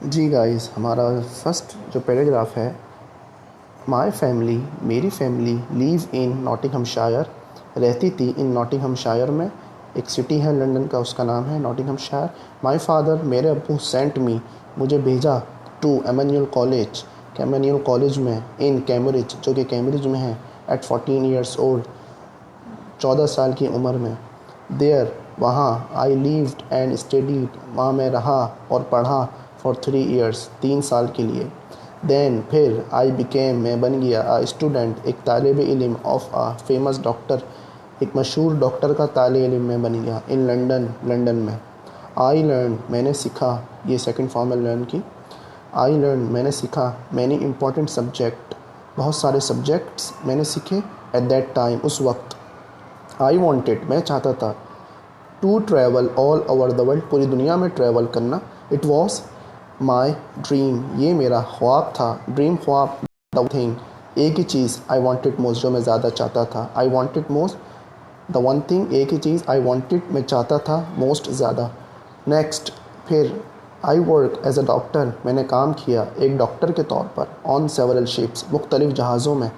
जी guys, हमारा first जो paragraph है, माय फैमिली, मेरी फैमिली लीव इन नॉटिंघमशायर, रहती थी इन नॉटिंघमशायर में। एक सिटी है लंदन का, उसका नाम है नॉटिंघमशायर। माय फादर, मेरे अब्बू, सेंट मी, मुझे भेजा to Emmanuel college, Emmanuel college में, इन कैम्ब्रिज, जो कि कैम्ब्रिज में है, एट 14 ईयर्स ओल्ड, 14 साल की उम्र में। देयर, वहाँ, आई लिव्ड एंड स्टडीड, वहाँ मैं रहा और पढ़ा, फॉर 3 ईयर्स, 3 साल के लिए। देन, फिर, आई बिकेम, मैं बन गया, आ स्टूडेंट, एक तालिब इल्म, ऑफ आ फेमस डॉक्टर, एक मशहूर डॉक्टर का तालिब इल्म में बन गया, इन लंदन, लंदन में। आई लर्न, मैंने सीखा, ये सेकंड फॉर्म है लर्न की। आई लर्न, मैंने सीखा, मैनी इंपॉर्टेंट सब्जेक्ट, बहुत सारे सब्जेक्ट्स मैंने सीखे, एट दैट टाइम, उस वक्त। आई वॉन्टेड, मैं चाहता था, to travel all over the world, पूरी दुनिया में ट्रैवल करना। इट वॉज माई ड्रीम, ये मेरा ख्वाब था। ड्रीम, ख्वाब, द थिंग, एक ही चीज़, आई वॉन्टेड मोस्ट, जो मैं ज़्यादा चाहता था। I wanted most, the one thing, एक ही चीज़, आई वॉन्टेड, मैं चाहता था, मोस्ट, ज़्यादा। नेक्स्ट, फिर, I work as a doctor, मैंने काम किया एक डॉक्टर के तौर पर, ऑन सेवरल शिप्स, मुख्तलिफ जहाज़ों में,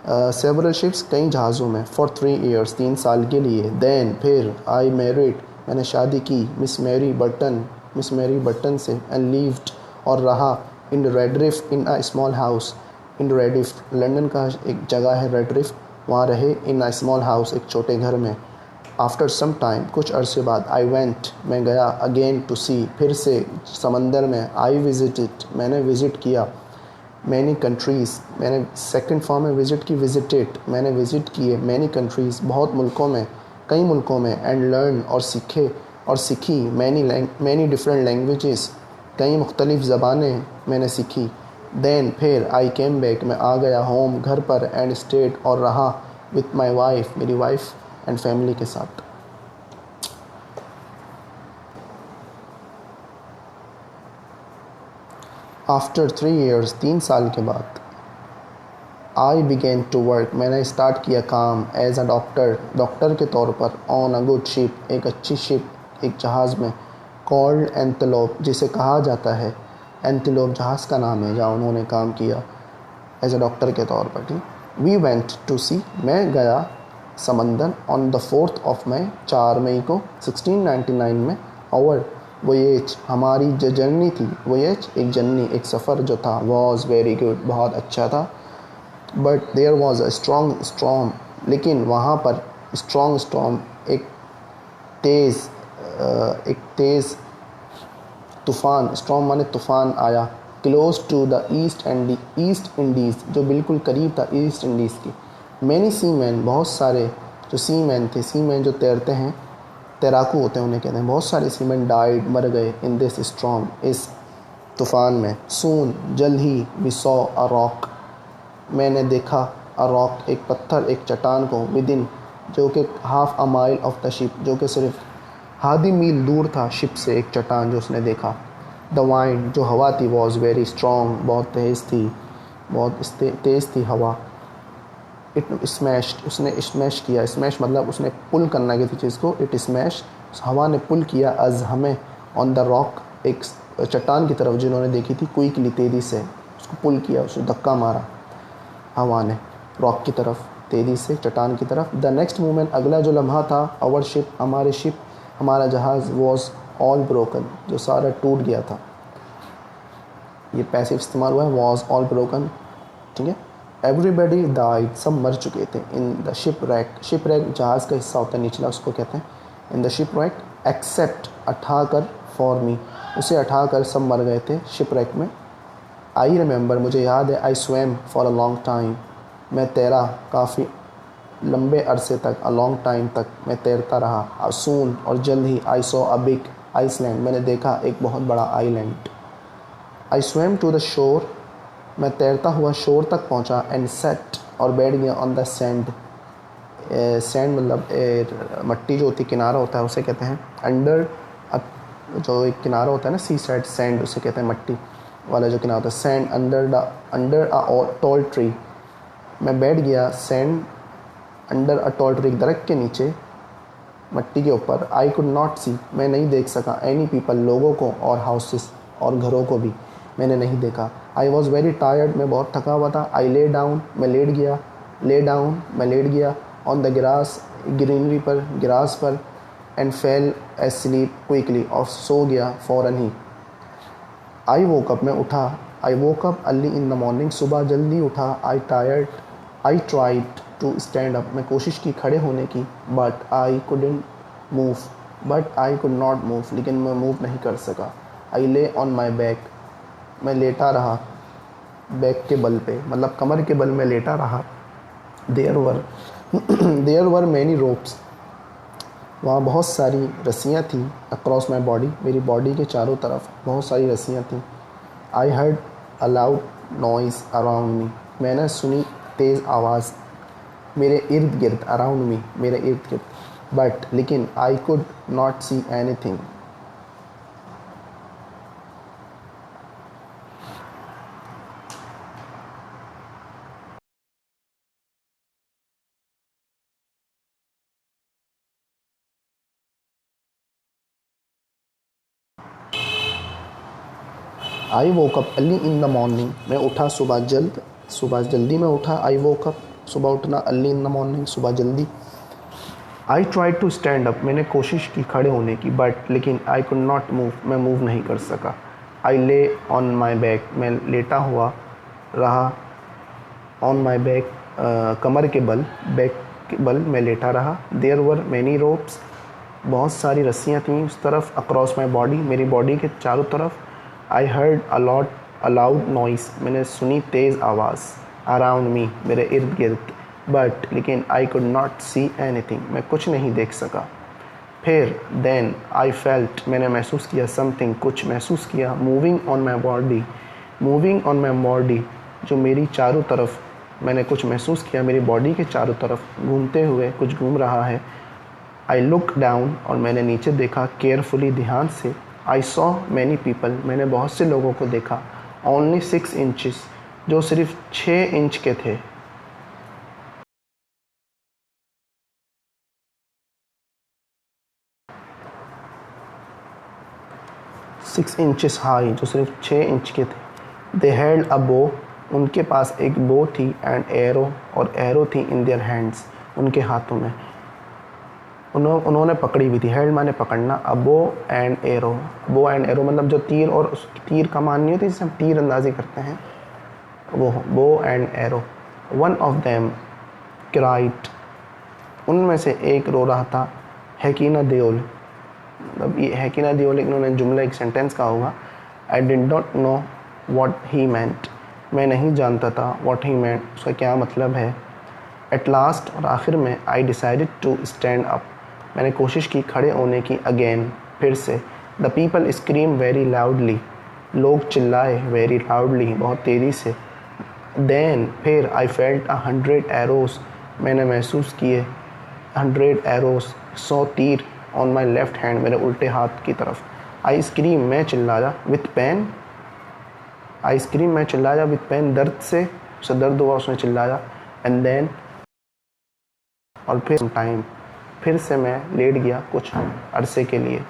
सेवरल शिप्स, कई जहाज़ों में, फॉर 3 ईयर्स, 3 साल के लिए। देन, फिर, आई मैरिड, मैंने शादी की, मिस मैरी बर्टन से, एंड लिव्ड, और रहा, in Redriff, in a small house, in Redriff, London का एक जगह है रेडरिफ, वहाँ रहे, इन अ स्मॉल हाउस, एक छोटे घर में। आफ्टर सम टाइम, कुछ अरसे बाद, आई वेंट, मैं गया, अगेन टू सी, फिर से समंदर में, आई विजिटेड, मैंने विज़िट किया, मैनी कंट्रीज़, मैंने सेकंड फॉर्म में विज़िट की, विजिटेड, मैंने विज़िट किए, मैनी कंट्रीज़, बहुत मुल्कों में, कई मुल्कों में, एंड लर्न, और सीखे और सीखी, मैनी डिफरेंट लैंग्वेजेस, कई मुख्तलिफ़ ज़बानें मैंने सीखी। देन, फिर, आई केम बैक, मैं आ गया, होम, घर पर, एंड स्टेड, और रहा, विथ माई वाइफ, मेरी वाइफ एंड फैमिली के साथ। आफ्टर 3 ईयर्स, 3 साल के बाद, आई बिगेन टू वर्क, मैंने स्टार्ट किया काम, एज अ डॉक्टर, डॉक्टर के तौर पर, ऑन अ गुड शिप, एक अच्छी शिप, एक जहाज़ में, कॉल्ड एंtelope, जिसे कहा जाता है, एंtelope जहाज़ का नाम है जहाँ उन्होंने काम किया एज अ डॉक्टर के तौर पर। ठीक, वी वेंट टू सी, मैं गया समंदर, on the 4th of May, 4 मई को 1699 में, और वोएज, हमारी जो जर्नी थी, वोएज, एक जर्नी, एक सफ़र जो था, वॉज वेरी गुड, बहुत अच्छा था। But there was a strong storm, लेकिन वहाँ पर स्ट्रॉन्ग स्टॉर्म, तेज़ एक तेज़ तूफ़ान, स्टॉर्म माने तूफ़ान आया, close to the East Indies, जो बिल्कुल करीब था ईस्ट इंडीज़ की। मैनी सी मैन, बहुत सारे जो सी मैन थे, सी मैन जो तैरते हैं, तैराकू होते हैं उन्हें कहते हैं, बहुत सारे सी मैन डाइड, मर गए, इन दिस स्टॉर्म, इस तूफ़ान में। सून, जल्द ही, वी सॉ अ रॉक, मैंने देखा, अ रॉक, एक पत्थर, एक चट्टान को, विदिन, जो कि half a mile of the ship, जो कि सिर्फ आधी मील दूर था शिप से, एक चट्टान जो उसने देखा। द वाइंड, जो हवा थी, वॉज वेरी स्ट्रॉन्ग, बहुत तेज़ थी, बहुत तेज़ थी हवा। इट स्मैश्ड, उसने स्मैश किया, स्मैश मतलब उसने पुल करना किसी चीज़ को, इट स्मैश, हवा ने पुल किया, अज, हमें, ऑन द रॉक, एक चट्टान की तरफ जिन्होंने देखी थी, क्विकली, तेज़ी से उसको पुल किया, उसने धक्का मारा हवा ने, रॉक की तरफ, तेज़ी से चट्टान की तरफ। द नेक्स्ट मोमेंट, अगला जो लम्हा था, आवर शिप, हमारे शिप, हमारा जहाज़, वॉज ऑल ब्रोकन, जो सारा टूट गया था, ये पैसिव इस्तेमाल हुआ है, वॉज ऑल ब्रोकन, ठीक है। एवरीबडी डाइड, सब मर चुके थे, in the shipwreck, shipwreck जहाज़ का हिस्सा होता है निचला, उसको कहते हैं, in the shipwreck, except, अठाकर, फॉर मी, उसे अठाकर सब मर गए थे शिप रैक में। आई रिमेंबर, मुझे याद है, I swam for a long time, मैं तैरा काफ़ी लंबे अरसे तक, अ लॉन्ग टाइम तक मैं तैरता रहा। सून, और जल्द ही, I saw a big island, मैंने देखा एक बहुत बड़ा island. I swam to the shore, मैं तैरता हुआ शोर तक पहुंचा, एंड सेट, और बैठ गया, ऑन द सैंड, सैंड मतलब मट्टी जो होती है, किनारा होता है, उसे कहते हैं अंडर, जो एक किनारा होता है ना सी साइड, सैंड उसे कहते हैं, मट्टी वाला जो किनारा होता है, sand, under a tall tree, मैं बैठ गया, sand under a tall tree, दरख्त के नीचे, मट्टी के ऊपर। आई कुड नॉट सी, मैं नहीं देख सका, एनी पीपल, लोगों को, और हाउसेस, और घरों को भी मैंने नहीं देखा। आई वॉज़ वेरी टायर्ड, मैं बहुत थका हुआ था। आई ले डाउन, मैं लेट गया। ले डाउन, मैं लेट गया। ऑन द ग्रास, ग्रीनरी पर, ग्रास पर। एंड फेल एस्लीप क्विकली, और सो गया फ़ौरन ही। आई वोक अप, मैं उठा। I woke up early in the morning, सुबह जल्दी उठा। I tried to stand up, मैं कोशिश की खड़े होने की। But I could not move, लेकिन मैं मूव नहीं कर सका। आई ले ऑन माई बैक, मैं लेटा रहा बैक के बल पे, मतलब कमर के बल में लेटा रहा। देयर वर मैनी रोप्स, वहाँ बहुत सारी रस्सियाँ थी। अक्रॉस माई बॉडी, मेरी बॉडी के चारों तरफ बहुत सारी रस्सियाँ थी। I heard a loud noise around me, मैंने सुनी तेज़ आवाज़ मेरे इर्द गिर्द। अराउंड मी, मेरे इर्द गिर्द। बट लेकिन I could not see anything, I woke up early in the morning, मैं उठा सुबह जल्दी मैं उठा। आई वोक अप, सुबह उठना, अर्ली इन द मॉर्निंग, सुबह जल्दी। I try to stand up, मैंने कोशिश की खड़े होने की। बट लेकिन आई कुड नॉट मूव, मैं मूव नहीं कर सका। आई ले ऑन माई बैक, मैं लेटा हुआ रहा। ऑन माई बैक, कमर के बल, बैक के बल मैं लेटा रहा। देयर वर मैनी रोप्स, बहुत सारी रस्सियाँ थीं उस तरफ। अक्रॉस माई बॉडी, मेरी बॉडी के चारों तरफ। I heard a loud noise, मैंने सुनी तेज़ आवाज़। अराउंड मी, मेरे इर्द गिर्द। बट लेकिन I could not see anything, मैं कुछ नहीं देख सका। फिर देन आई फेल्ट, मैंने महसूस किया। समथिंग, कुछ महसूस किया। मूविंग ऑन माई बॉडी, जो मेरी चारों तरफ, मैंने कुछ महसूस किया मेरी बॉडी के चारों तरफ घूमते हुए कुछ घूम रहा है। आई लुक डाउन, और मैंने नीचे देखा केयरफुली, ध्यान से। आई सॉ मैनी पीपल, मैंने बहुत से लोगों को देखा। ओनली 6 इंचेस, जो सिर्फ 6 इंच के थे। 6 इंचेस हाई, जो सिर्फ 6 इंच के थे। दे हैड अ बो, उनके पास एक बो थी। एंड एरो, और एरो थी इन देयर हैंड्स, उनके हाथों में। उन्होंने पकड़ी हुई थी। हैंड माने पकड़ना। A bow and arrow, bow and arrow मतलब जो तीर और तीर कमान नहीं होती जिससे हम तीर अंदाजी करते हैं, वो बो and arrow. One of them cried, उनमें से एक रो रहा था। हैकीना देओल, मतलब ये हैकीना देओल इन्होंने जुमला एक सेंटेंस का होगा। I did not know what he meant, मैं नहीं जानता था व्हाट ही मेंट, उसका क्या मतलब है। एट लास्ट, और आखिर में, I decided to stand up, मैंने कोशिश की खड़े होने की। अगेन, फिर से। The people scream very loudly, लोग चिल्लाए। वेरी लाउडली, बहुत तेज़ी से। देन, फिर। आई फेल्ट 100 एरोस, मैंने महसूस किए 100 एरोस, 100 तीर। ऑन माई लेफ्ट हैंड, मेरे उल्टे हाथ की तरफ। आई स्क्रीम, मैं चिल्लाया। विथ पेन, आई स्क्रीम, मैं चिल्लाया। विथ पेन, दर्द से, उसे दर्द हुआ, उसने चिल्लाया। एंड देन, और फिर टाइम, फिर से मैं लेट गया कुछ अरसे के लिए।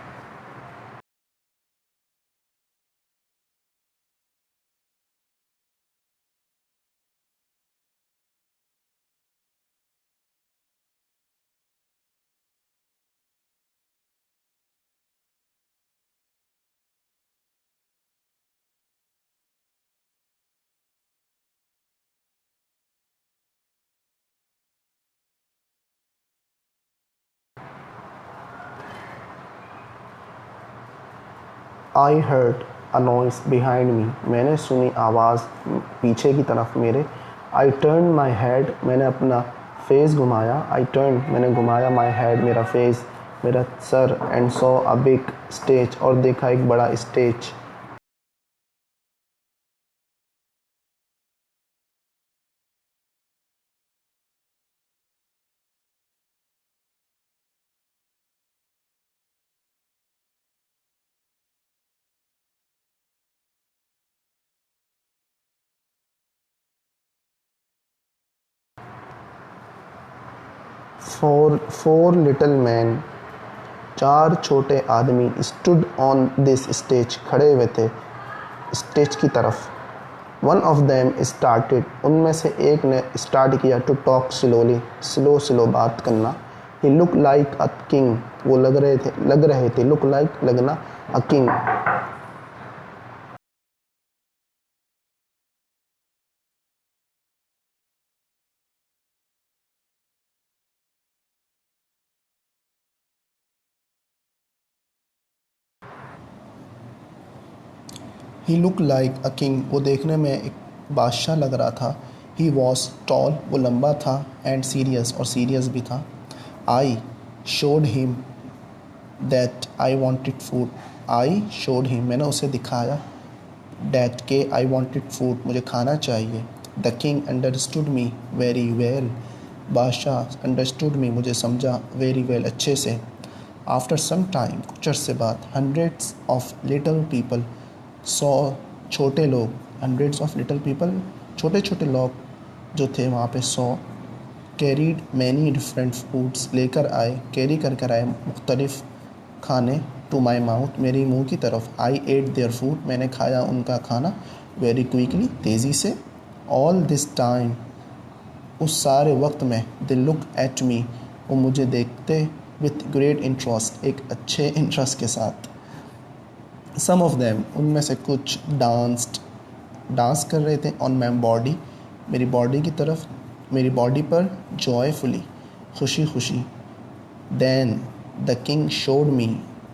I heard a noise behind me, मैंने सुनी आवाज़ पीछे की तरफ मेरे। आई टर्न माई हेड, मैंने अपना फेस घुमाया। आई टर्न, मैंने घुमाया। माई हेड, मेरा फेस, मेरा sir. And saw a big stage, और देखा एक बड़ा स्टेज। फोर लिटिल मैन, 4 छोटे आदमी। स्टूड ऑन दिस स्टेज, खड़े हुए थे। स्टेज की तरफ। वन ऑफ देम स्टार्टेड, उनमें से एक ने स्टार्ट किया to talk slowly, slow slow बात करना। He look like a king, वो लग रहे थे, लुक लाइक लगना, a king. He look like a king, वो देखने में एक बादशाह लग रहा था। ही वॉज टॉल, वो लंबा था, एंड सीरियस, और सीरियस भी था। I showed him that I wanted food, I showed him, मैंने उसे दिखाया, डैट के आई वॉन्टेड फूड, मुझे खाना चाहिए। The king understood me very well, बादशाह अंडरस्टूड मी, मुझे समझा, वेरी वेल, अच्छे से। आफ्टर सम टाइम, कुछ अरसे बाद, हंड्रेड्स ऑफ लिटल पीपल सौ, छोटे लोग, हंड्रेड्स ऑफ लिटल पीपल, छोटे छोटे लोग जो थे वहाँ पे 100, कैरीड मैनी डिफरेंट फूड्स, लेकर आए, कैरी कर कर आए मुख्तलिफ खाने, टू माई माउथ, मेरी मुंह की तरफ। आई एट देयर फूड, मैंने खाया उनका खाना, वेरी क्विकली, तेज़ी से। ऑल दिस टाइम, उस सारे वक्त में, दे लुक एट मी, वो मुझे देखते, विथ ग्रेट इंटरेस्ट, एक अच्छे इंटरेस्ट के साथ। सम ऑफ देम, उनमें से कुछ, डांस कर रहे थे, ऑन माई बॉडी, मेरी बॉडी की तरफ, मेरी बॉडी पर, जॉयफुली, खुशी खुशी। Then the king showed me,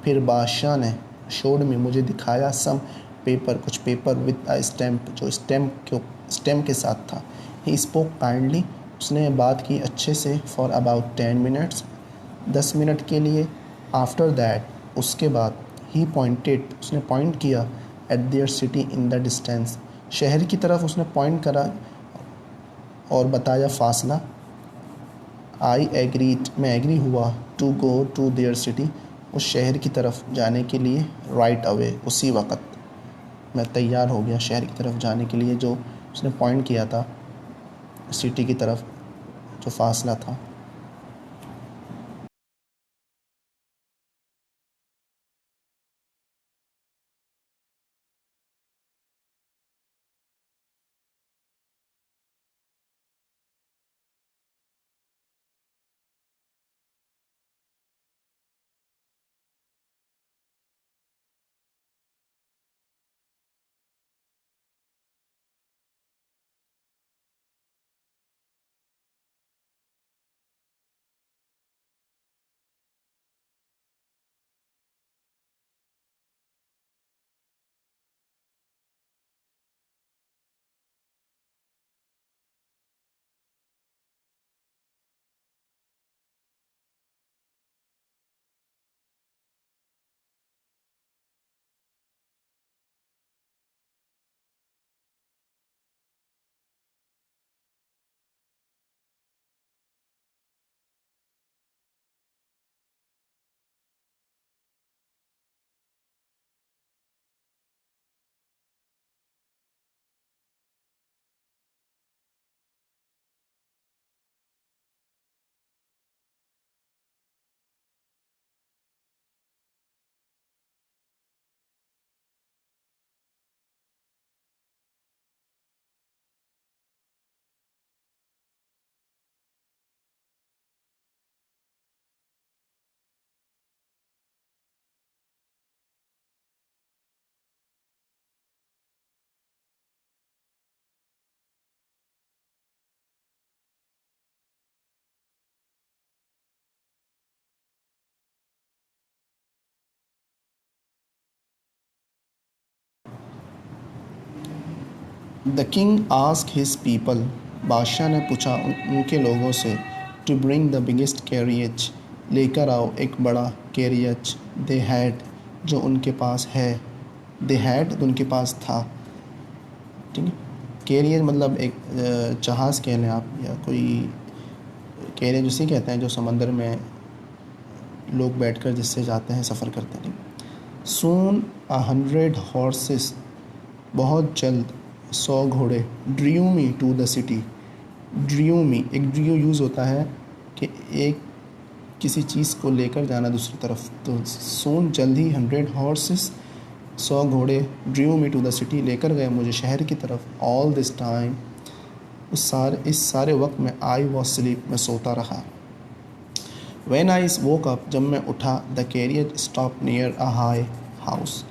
फिर बादशाह ने, शोड मी, मुझे दिखाया, सम पेपर, कुछ पेपर, विद अ स्टैम्प, जो स्टैम्प के साथ था। ही स्पोक काइंडली, उसने बात की अच्छे से, फॉर अबाउट 10 मिनट्स, 10 मिनट के लिए। आफ्टर दैट, उसके बाद, ही पॉइंटेड, उसने पॉइंट किया, at their city in the distance, शहर की तरफ उसने पॉइंट करा और बताया फासला। आई एग्रीड, मैं एग्री हुआ, to go to their city, उस शहर की तरफ जाने के लिए, राइट अवे, उसी वक़्त मैं तैयार हो गया शहर की तरफ जाने के लिए, जो उसने पॉइंट किया था सिटी की तरफ, जो फासला था। The king ask his people, बादशाह ने पूछा उनके लोगों से, to bring the biggest carriage, लेकर आओ एक बड़ा कैरियज, दे हैड, जो उनके पास है, दे हैड, उनके पास था, ठीक है। कैरियर मतलब एक जहाज़ कह लें आप, या कोई, कैरियर उसे कहते हैं जो समंदर में लोग बैठकर जिससे जाते हैं, सफ़र करते हैं। सून 100 हॉर्सेस, बहुत जल्द 100 घोड़े, drove me to the city, drove me, एक ड्रीव यूज़ होता है कि एक किसी चीज़ को लेकर जाना दूसरी तरफ, तो सून, जल्द ही, 100 हॉर्सेस, 100 घोड़े drove me to the city, लेकर गए मुझे शहर की तरफ। ऑल दिस टाइम, इस सारे वक्त में आई वॉज स्लीप, मैं सोता रहा। When I woke up, जब मैं उठा, the carriage stop near a high house,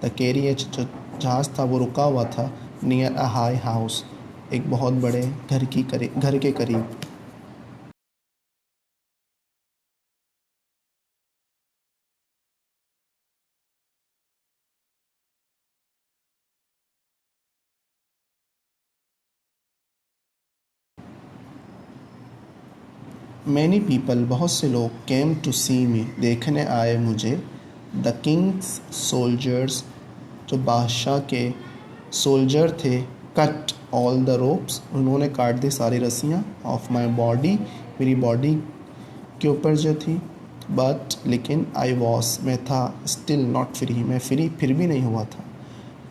the carriage जो जहाज़ था वो रुका हुआ था, नियर अ हाई हाउस, एक बहुत बड़े घर के करीब। मैनी पीपल, बहुत से लोग, केम टू सी मी, देखने आए मुझे। द किंग्स सोल्जर्स, जो बादशाह के सोल्जर थे, कट ऑल द रोप्स, उन्होंने काट दी सारी रस्सियाँ, ऑफ माई बॉडी, मेरी बॉडी के ऊपर जो थी। बट लेकिन आई वॉस, मैं था, स्टिल नॉट फ्री, मैं फ्री फिर भी नहीं हुआ था।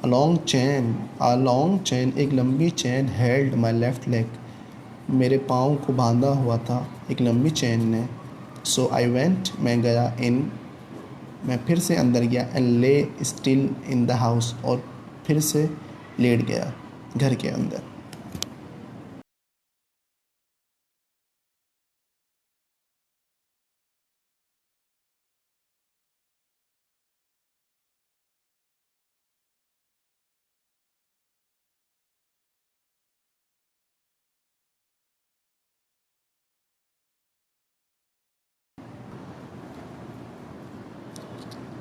अ लॉन्ग चैन, एक लंबी चैन, हेल्ड माई लेफ्ट लेग, मेरे पाँव को बांधा हुआ था एक लंबी चैन ने। सो आई वेंट, मैं गया, इन, मैं फिर से अंदर गया, एंड ले स्टिल इन द हाउस, और फिर से लेट गया घर के अंदर।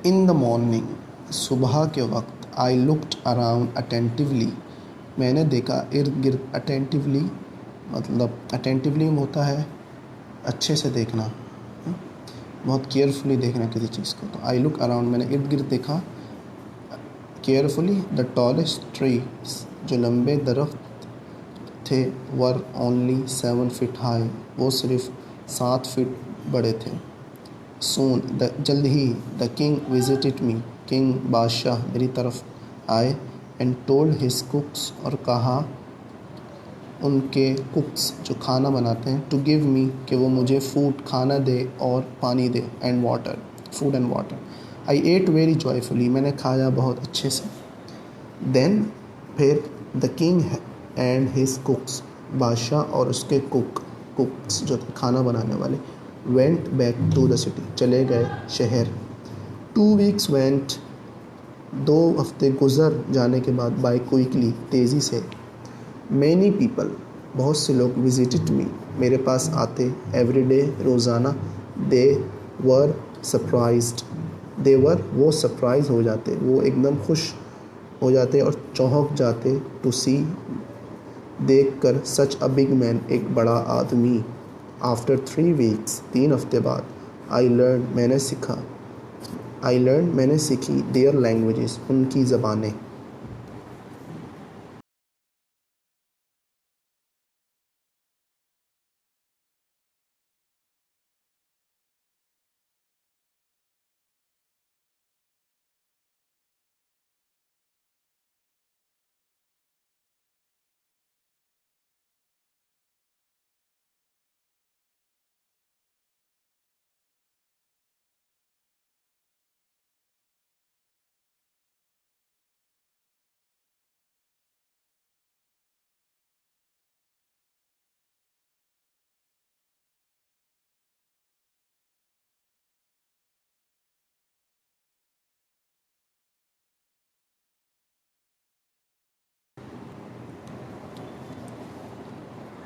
इन द मॉर्निंग, सुबह के वक्त, आई लुकड अराउंड अटेंटिवली, मैंने देखा इर्द गिर्द। अटेंटिवली मतलब अटेंटिवली होता है अच्छे से देखना, बहुत केयरफुली देखना किसी चीज़ को। तो आई लुक अराउंड, मैंने इर्द गिर्द देखा केयरफुली। द टॉलेस्ट ट्रीज, जो लंबे दरख्त थे, वर ओनली 7 फीट हाई, वो सिर्फ 7 फीट बड़े थे। सून, जल्द ही, the king visited me, king बादशाह मेरी तरफ आए, एंड टोल्ड हिज कुक्स, और कहा उनके कुक्स जो खाना बनाते हैं, टू गिव मी, कि वो मुझे फूड खाना दे और पानी दे, and water, food and water. I ate very joyfully, मैंने खाया बहुत अच्छे से। देन फिर, the king and his cooks, बादशाह और उसके कुक्स जो थे खाना बनाने वाले, went back to the city, चले गए शहर। 2 वीक्स वेंट, 2 हफ्ते गुजर जाने के बाद, बाय क्विकली, तेज़ी से। मैनी पीपल, बहुत से लोग, विजिटेड मी, मेरे पास आते, एवरी डे, रोज़ाना। दे वर सरप्राइज्ड, दे वर, वो सरप्राइज हो जाते, वो एकदम खुश हो जाते और चौंक जाते, टू सी, देख कर, सच अ बिग मैन, एक बड़ा आदमी। आफ्टर 3 वीक्स, 3 हफ्ते बाद, आई लर्न, मैंने सीखा, मैंने सीखी, देयर लैंग्वेजेस, उनकी ज़बानें।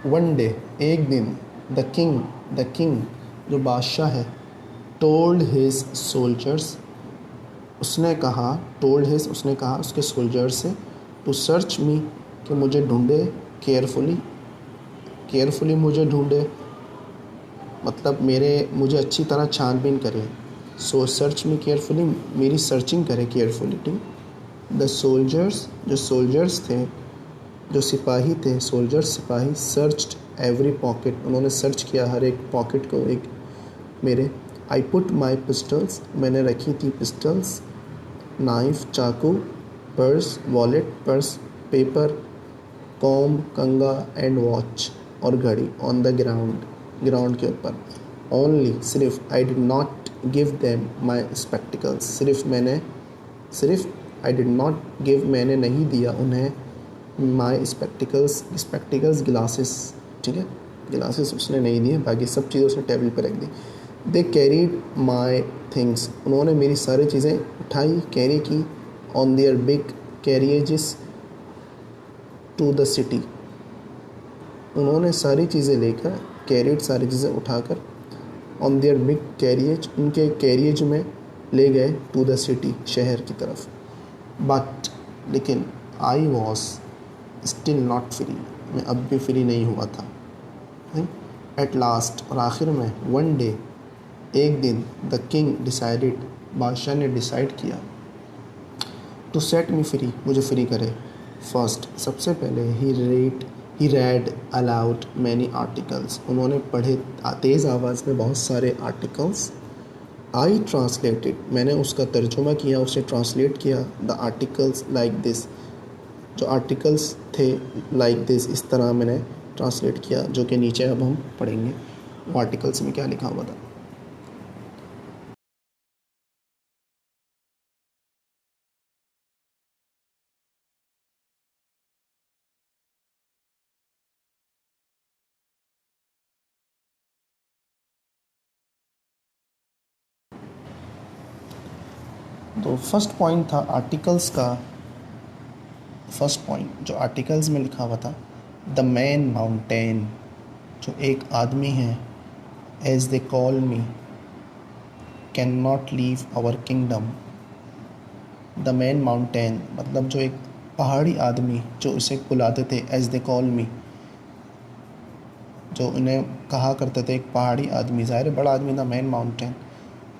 वन डे, एक दिन, द किंग जो बादशाह है, टोल्ड हिज सोल्जर्स, उसने कहा उसके सोल्जर से, टू सर्च मी, कि मुझे ढूंढे, केयरफुली मुझे ढूंढे, मतलब मुझे अच्छी तरह छानबीन करे। सो सर्च मी केयरफुली, मेरी सर्चिंग करे केयरफुली। द सोल्जर्स, जो सोल्जर्स थे, जो सिपाही थे, सिपाही, सर्च्ड एवरी पॉकेट, उन्होंने सर्च किया हर एक पॉकेट को, एक मेरे। आई पुट माई पिस्टल्स, मैंने रखी थी पिस्टल्स, नाइफ, चाकू, purse, wallet, purse, paper, comb, कंगा, एंड वॉच, और घड़ी, ऑन द ग्राउंड के ऊपर। ओनली, सिर्फ, I did not give them my spectacles, सिर्फ आई डिड नॉट गिव, मैंने नहीं दिया उन्हें, माई स्पेक्टिकल्स गिलासेस, ठीक है, गिलासेस उसने नहीं दिए, बाकी सब चीज़ें उसने टेबल पर रख दी। दे कैरीड माई थिंग्स, उन्होंने मेरी सारी चीज़ें उठाई, कैरी की, on their big carriages to the city, उन्होंने सारी चीज़ें लेकर, कैरिड सारी चीज़ें उठाकर, ऑन देयर बिग कैरियज, उनके कैरियज में ले गए, टू द सिटी, शहर की तरफ। बट लेकिन I was still not free, मैं अब भी फ्री नहीं हुआ था। एट लास्ट, और आखिर में, वन डे, एक दिन, द किंग डिसाइडेड, बादशाह ने डिसाइड किया, टू सेट मी फ्री, मुझे फ्री करे। फर्स्ट, सबसे पहले, ही रेड अलाउड मैनी आर्टिकल्स, उन्होंने पढ़े तेज़ आवाज़ में बहुत सारे आर्टिकल्स। आई ट्रांसलेटेड, मैंने उसका तर्जुमा किया, उसे ट्रांसलेट किया, द आर्टिकल्स लाइक दिस, जो आर्टिकल्स थे लाइक दिस, इस तरह मैंने ट्रांसलेट किया, जो कि नीचे अब हम पढ़ेंगे वो आर्टिकल्स में क्या लिखा हुआ था। तो फर्स्ट पॉइंट था आर्टिकल्स का, फर्स्ट पॉइंट जो आर्टिकल्स में लिखा हुआ था, द मैन माउंटेन, जो एक आदमी है, as they call me, can not leave our kingdom. The man mountain मतलब जो एक पहाड़ी आदमी, जो उसे बुलाते थे, एज दे कॉल मी, जो उन्हें कहा करते थे, एक पहाड़ी आदमी, ज़ाहिर बड़ा आदमी था, man mountain,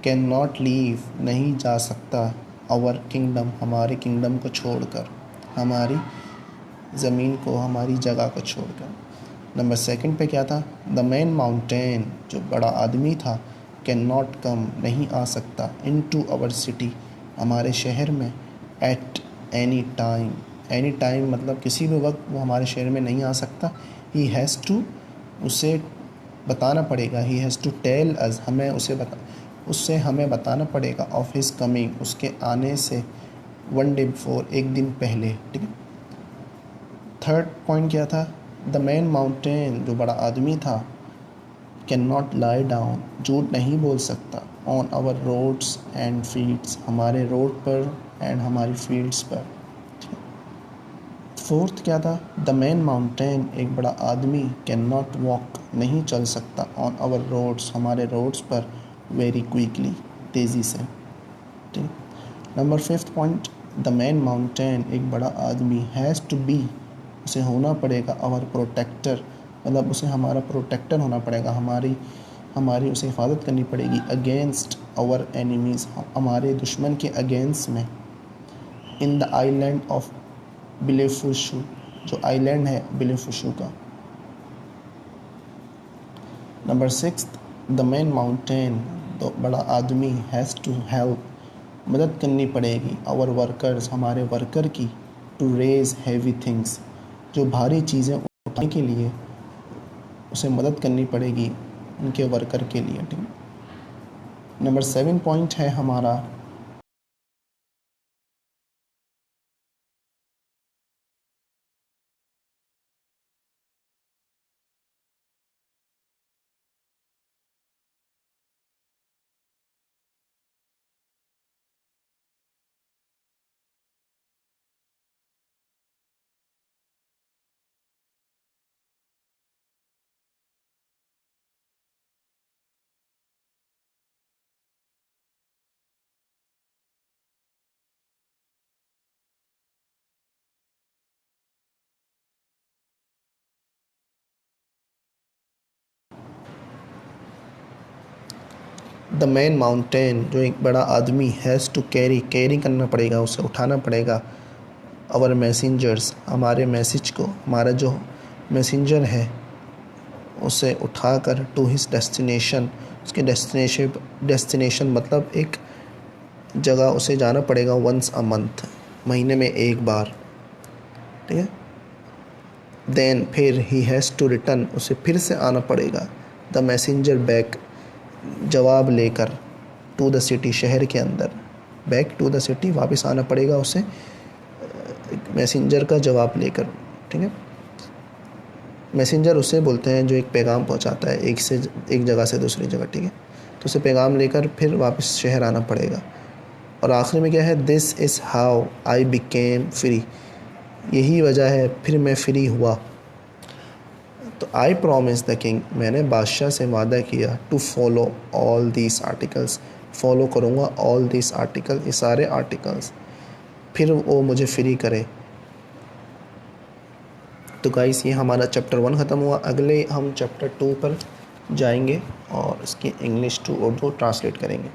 can not leave, नहीं जा सकता, आवर किंगडम, हमारे किंगडम को छोड़कर, हमारी ज़मीन को, हमारी जगह को छोड़कर। नंबर सेकंड पे क्या था, द मैन माउंटेन, जो बड़ा आदमी था, कैन नॉट कम, नहीं आ सकता, इन टू आवर सिटी, हमारे शहर में, at any time, any time मतलब किसी भी वक्त वो हमारे शहर में नहीं आ सकता। ही हैज़ टू, उसे बताना पड़ेगा, he has to tell us, हमें उससे हमें बताना पड़ेगा, ऑफ हिज कमिंग, उसके आने से, वन डे बिफोर, एक दिन पहले, ठीक है। थर्ड पॉइंट क्या था, द मैन माउंटेन, जो बड़ा आदमी था, कैन नॉट लाई डाउन, झूठ नहीं बोल सकता, on our roads and fields, हमारे रोड पर एंड हमारी फील्ड्स पर। फोर्थ क्या था, द मैन माउंटेन, एक बड़ा आदमी, कैन नॉट वॉक, नहीं चल सकता, ऑन आवर रोड्स, हमारे रोड्स पर, वेरी क्विकली, तेज़ी से, ठीक। Number fifth point, the man mountain, एक बड़ा आदमी, हैज़ टू बी, उसे होना पड़ेगा, आवर प्रोटेक्टर, मतलब उसे हमारा प्रोटेक्टर होना पड़ेगा, हमारी उसे हिफाजत करनी पड़ेगी, अगेंस्ट आवर एनिमीज़, हमारे दुश्मन के अगेंस्ट में, इन द आइलैंड ऑफ बिलेफुशू, जो आइलैंड है बिलेफुशू का। Number sixth, the man mountain, तो बड़ा आदमी, हैज़ टू हेल्प, मदद करनी पड़ेगी, आवर वर्कर्स, हमारे वर्कर की, टू रेज हैवी थिंग्स, जो भारी चीज़ें उठाने के लिए उसे मदद करनी पड़ेगी, उनके वर्कर के लिए, ठीक। नंबर 7 पॉइंट है हमारा, द मैन माउंटेन, जो एक बड़ा आदमी, हैज़ टू कैरी करना पड़ेगा, उसे उठाना पड़ेगा, आवर मैसेंजर्स, हमारे मैसेज को, हमारा जो मैसेंजर है उसे उठाकर, टू हिज डेस्टिनेशन, उसके डेस्टिनेशन मतलब एक जगह उसे जाना पड़ेगा, वंस अ मंथ, महीने में एक बार, ठीक है। देन फिर, ही हैज़ टू रिटर्न, उसे फिर से आना पड़ेगा, द मैसेंजर बैक, जवाब लेकर, टू द सिटी, शहर के अंदर, बैक टू द सिटी, वापस आना पड़ेगा उसे मैसेंजर का जवाब लेकर, ठीक है। मैसेंजर उसे बोलते हैं जो एक पैगाम पहुंचाता है एक जगह से दूसरी जगह, ठीक है। तो उसे पैगाम लेकर फिर वापस शहर आना पड़ेगा। और आखिर में क्या है, this is how I became free, यही वजह है फिर मैं फ्री हुआ। तो आई प्रॉमिस द किंग, मैंने बादशाह से वादा किया, to follow all these articles, follow करूँगा ऑल दीज आर्टिकल, ये सारे आर्टिकल्स, फिर वो मुझे फ्री करे। तो गाइस ये हमारा चैप्टर 1 ख़त्म हुआ। अगले हम चैप्टर 2 पर जाएंगे और इसकी इंग्लिश टू उर्दू ट्रांसलेट करेंगे।